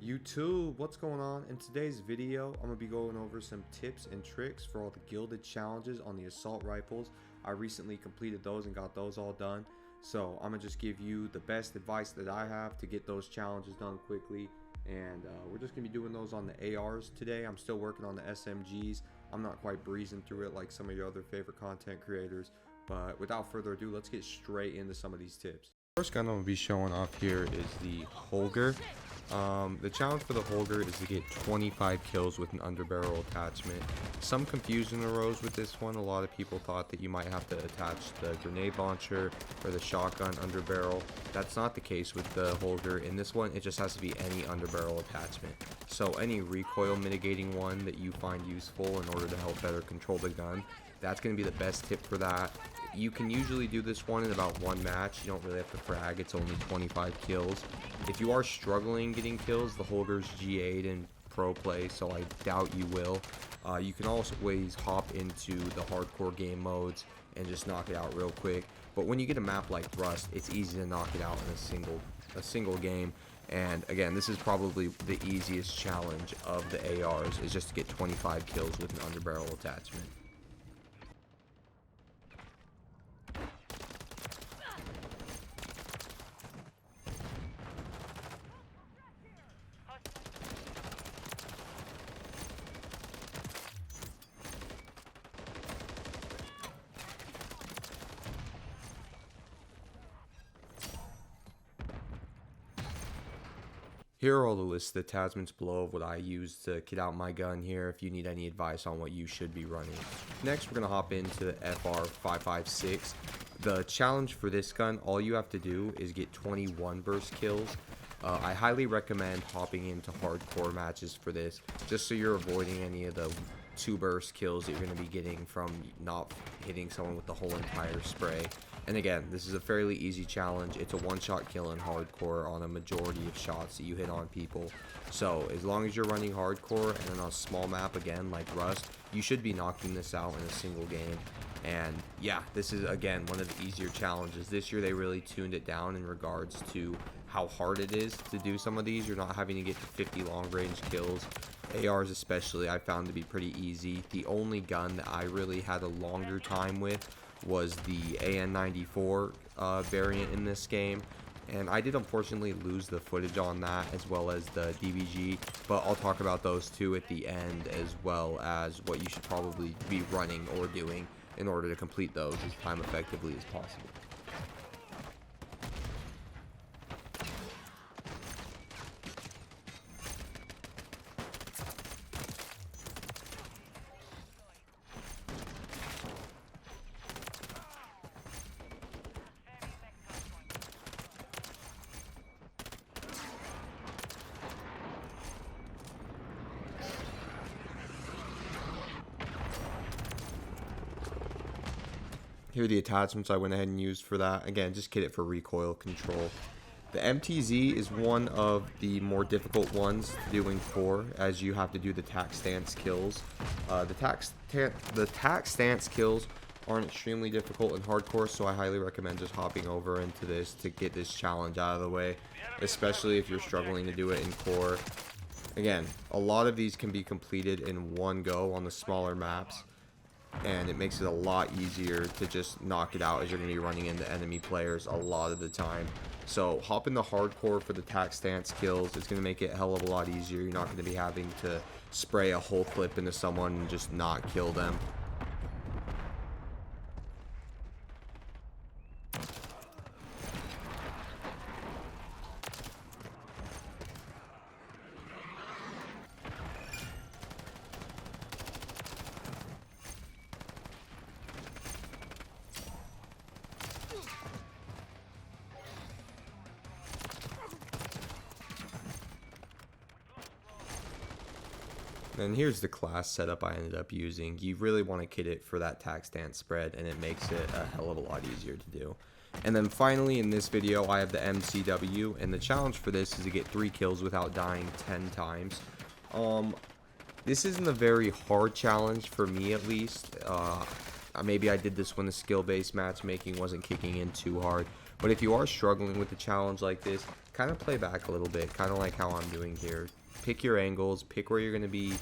YouTube, what's going on? In today's video, I'm going to be going over some tips and tricks for all the gilded challenges on the assault rifles. I recently completed those and got those all done. So I'm going to just give you the best advice that I have to get those challenges done quickly. And we're just going to be doing those on the ARs today. I'm still working on the SMGs. I'm not quite breezing through it like some of your other favorite content creators. But without further ado, let's get straight into some of these tips. First gun I'm going to be showing off here is the Holger. The challenge for the Holger is to get 25 kills with an underbarrel attachment. Some confusion arose with this one. A lot of people thought that you might have to attach the grenade launcher or the shotgun underbarrel. That's not the case with the Holger. In this one, it just has to be any underbarrel attachment. So any recoil mitigating one that you find useful in order to help better control the gun, that's going to be the best tip for that. You can usually do this one in about one match. You don't really have to frag. It's only 25 kills. If you are struggling getting kills, the Holger's G8 in pro play, so I doubt you will. You can always hop into the hardcore game modes and just knock it out real quick. But when you get a map like Rust, it's easy to knock it out in a single game. And again, this is probably the easiest challenge of the ARs, is just to get 25 kills with an underbarrel attachment. Here are all the listed attachments below of what I use to kit out my gun here if you need any advice on what you should be running. Next, we're going to hop into the FR556. The challenge for this gun, all you have to do is get 21 burst kills. I highly recommend hopping into hardcore matches for this, just so you're avoiding any of the 2 burst kills that you're going to be getting from not hitting someone with the whole entire spray. And again, this is a fairly easy challenge. It's a one-shot kill in hardcore on a majority of shots that you hit on people. So as long as you're running hardcore and on a small map again like Rust, you should be knocking this out in a single game. And yeah, this is again one of the easier challenges. This year they really tuned it down in regards to how hard it is to do some of these. You're not having to get to 50 long range kills. ARs especially I found to be pretty easy. The only gun that I really had a longer time with was the AN94 variant in this game, and I did unfortunately lose the footage on that as well as the DVG, but I'll talk about those two at the end, as well as what you should probably be running or doing in order to complete those as time effectively as possible. Here are the attachments I went ahead and used for that. Again, just kit it for recoil control. The MTZ is one of the more difficult ones to do in core, as you have to do the tac stance kills. The tac stance kills aren't extremely difficult in hardcore, so I highly recommend just hopping over into this to get this challenge out of the way, especially if you're struggling to do it in core. Again, a lot of these can be completed in one go on the smaller maps, and it makes it a lot easier to just knock it out as you're going to be running into enemy players a lot of the time. So hop into hardcore for the tac stance kills. It's going to make it a hell of a lot easier. You're not going to be having to spray a whole clip into someone and just not kill them. And here's the class setup I ended up using. You really want to kit it for that tac stance spread, and it makes it a hell of a lot easier to do. And then finally in this video I have the MCW, and the challenge for this is to get 3 kills without dying 10 times. This isn't a very hard challenge for me, at least. Maybe I did this when the skill-based matchmaking wasn't kicking in too hard. But if you are struggling with a challenge like this, kind of play back a little bit, kind of like how I'm doing here. Pick your angles, pick where you're going to be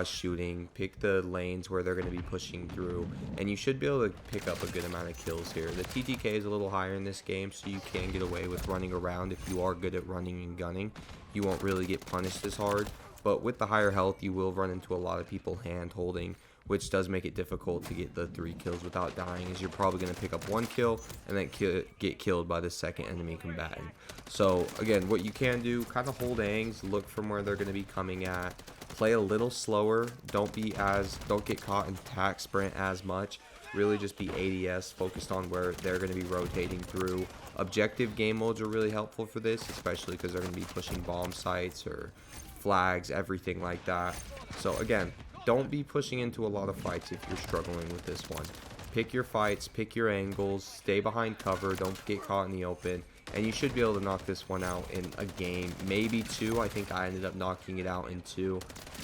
shooting, pick the lanes where they're going to be pushing through, and you should be able to pick up a good amount of kills here. The TTK is a little higher in this game, so you can get away with running around. If you are good at running and gunning, you won't really get punished as hard, but with the higher health, you will run into a lot of people hand holding, which does make it difficult to get the 3 kills without dying, as you're probably going to pick up 1 kill and then get killed by the second enemy combatant. So again, what you can do, kind of hold angs, look from where they're going to be coming at, play a little slower, don't get caught in attack sprint as much, really just be ADS, focused on where they're going to be rotating through. Objective game modes are really helpful for this, especially because they're going to be pushing bomb sites or flags, everything like that. So again, don't be pushing into a lot of fights if you're struggling with this one. Pick your fights, pick your angles, stay behind cover, don't get caught in the open, and you should be able to knock this one out in a game, maybe 2. I think I ended up knocking it out in 2.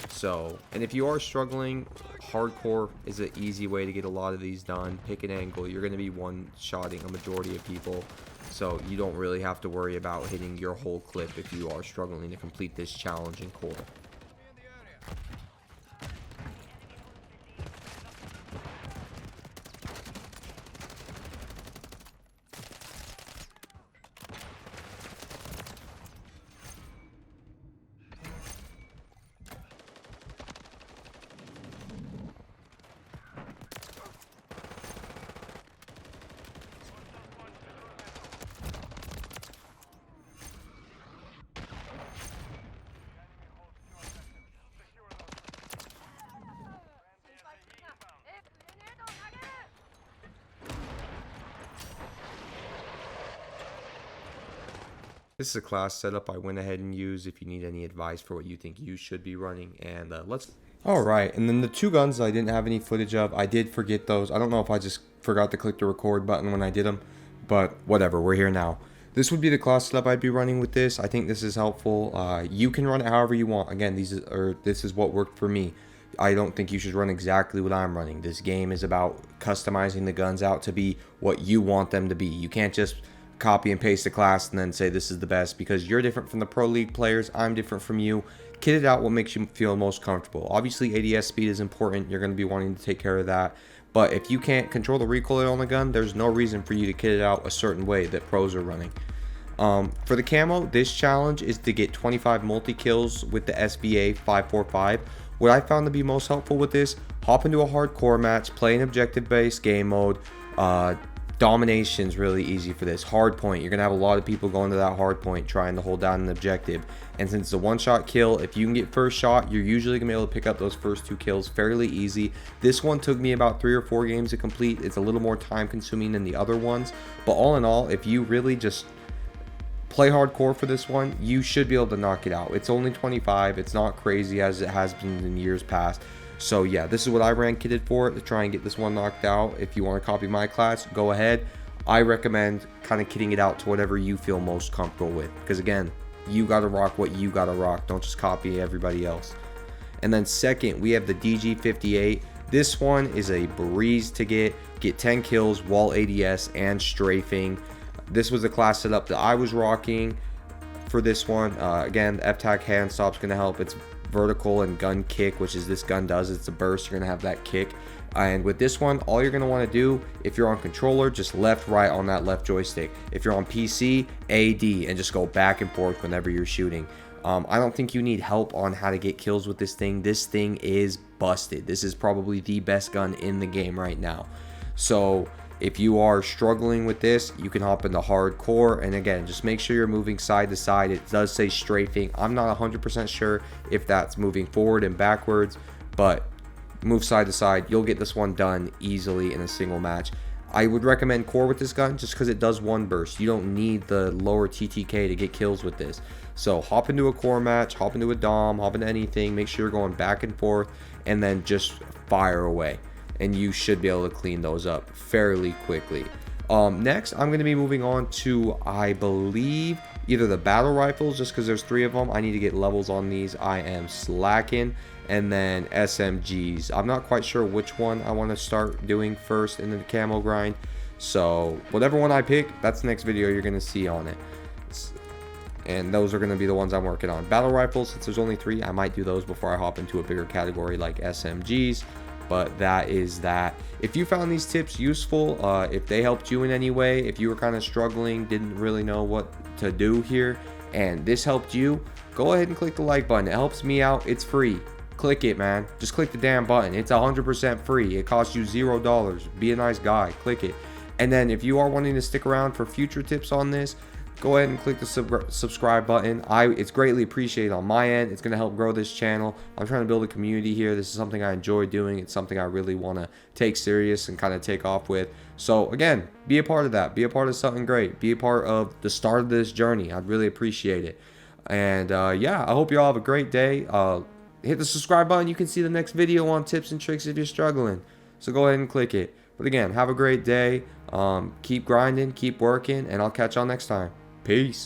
So, and if you are struggling, hardcore is an easy way to get a lot of these done. Pick an angle, you're going to be one-shotting a majority of people, so you don't really have to worry about hitting your whole clip if you are struggling to complete this challenge in core. This is a class setup I went ahead and used if you need any advice for what you think you should be running. And Alright, and then the 2 guns I didn't have any footage of, I did forget those. I don't know if I just forgot to click the record button when I did them, but whatever, we're here now. This would be the class setup I'd be running with this. I think this is helpful. You can run it however you want. Again, this is what worked for me. I don't think you should run exactly what I'm running. This game is about customizing the guns out to be what you want them to be. You can't just copy and paste a class and then say this is the best, because you're different from the Pro League players. I'm different from you. Kit it out what makes you feel most comfortable. Obviously, ADS speed is important. You're going to be wanting to take care of that. But if you can't control the recoil on the gun, there's no reason for you to kit it out a certain way that pros are running. For the camo, this challenge is to get 25 multi-kills with the SVA 545. What I found to be most helpful with this, hop into a hardcore match, play an objective-based game mode. Domination's really easy for this. Hard point, you're going to have a lot of people going to that hard point trying to hold down an objective. And since it's a one-shot kill, if you can get first shot, you're usually going to be able to pick up those first 2 kills fairly easy. This one took me about 3 or 4 games to complete. It's a little more time-consuming than the other ones. But all in all, if you really just play hardcore for this one, you should be able to knock it out. It's only 25. It's not crazy as it has been in years past. So yeah, this is what I ran kitted for, to try and get this one knocked out. If you want to copy my class, go ahead. I recommend kind of kitting it out to whatever you feel most comfortable with, because again, you got to rock what you got to rock. Don't just copy everybody else. And then second, we have the DG58. This one is a breeze to get 10 kills, wall ADS, and strafing. This was the class setup that I was rocking for this one. Again, the FTAC hand stop's going to help. It's vertical and gun kick, which is this gun does. It's a burst. You're going to have that kick. And with this one, all you're going to want to do, if you're on controller, just left, right on that left joystick. If you're on PC, AD, and just go back and forth whenever you're shooting. I don't think you need help on how to get kills with this thing. This thing is busted. This is probably the best gun in the game right now. So if you are struggling with this, you can hop into hardcore, and again, just make sure you're moving side to side. It does say strafing. I'm not 100% sure if that's moving forward and backwards, but move side to side. You'll get this one done easily in a single match. I would recommend core with this gun just because it does one burst. You don't need the lower TTK to get kills with this. So hop into a core match, hop into a dom, hop into anything. Make sure you're going back and forth, and then just fire away. And you should be able to clean those up fairly quickly. Next, I'm going to be moving on to, I believe, either the battle rifles, just because there's 3 of them. I need to get levels on these. I am slacking. And then SMGs. I'm not quite sure which one I want to start doing first in the camo grind. So whatever one I pick, that's the next video you're going to see on it. and those are going to be the ones I'm working on. Battle rifles, since there's only 3, I might do those before I hop into a bigger category like SMGs. But that is that. If you found these tips useful, if they helped you in any way, if you were kind of struggling, didn't really know what to do here, and this helped you, go ahead and click the like button. It helps me out. It's free. Click it, man. Just click the damn button. It's 100% free. It costs you $0. Be a nice guy. Click it. And then if you are wanting to stick around for future tips on this, go ahead and click the subscribe button. It's greatly appreciated on my end. It's going to help grow this channel. I'm trying to build a community here. This is something I enjoy doing. It's something I really want to take serious and kind of take off with. So again, be a part of that. Be a part of something great. Be a part of the start of this journey. I'd really appreciate it. And yeah, I hope you all have a great day. Hit the subscribe button. You can see the next video on tips and tricks if you're struggling. So go ahead and click it. But again, have a great day. Keep grinding, keep working, and I'll catch y'all next time. Peace.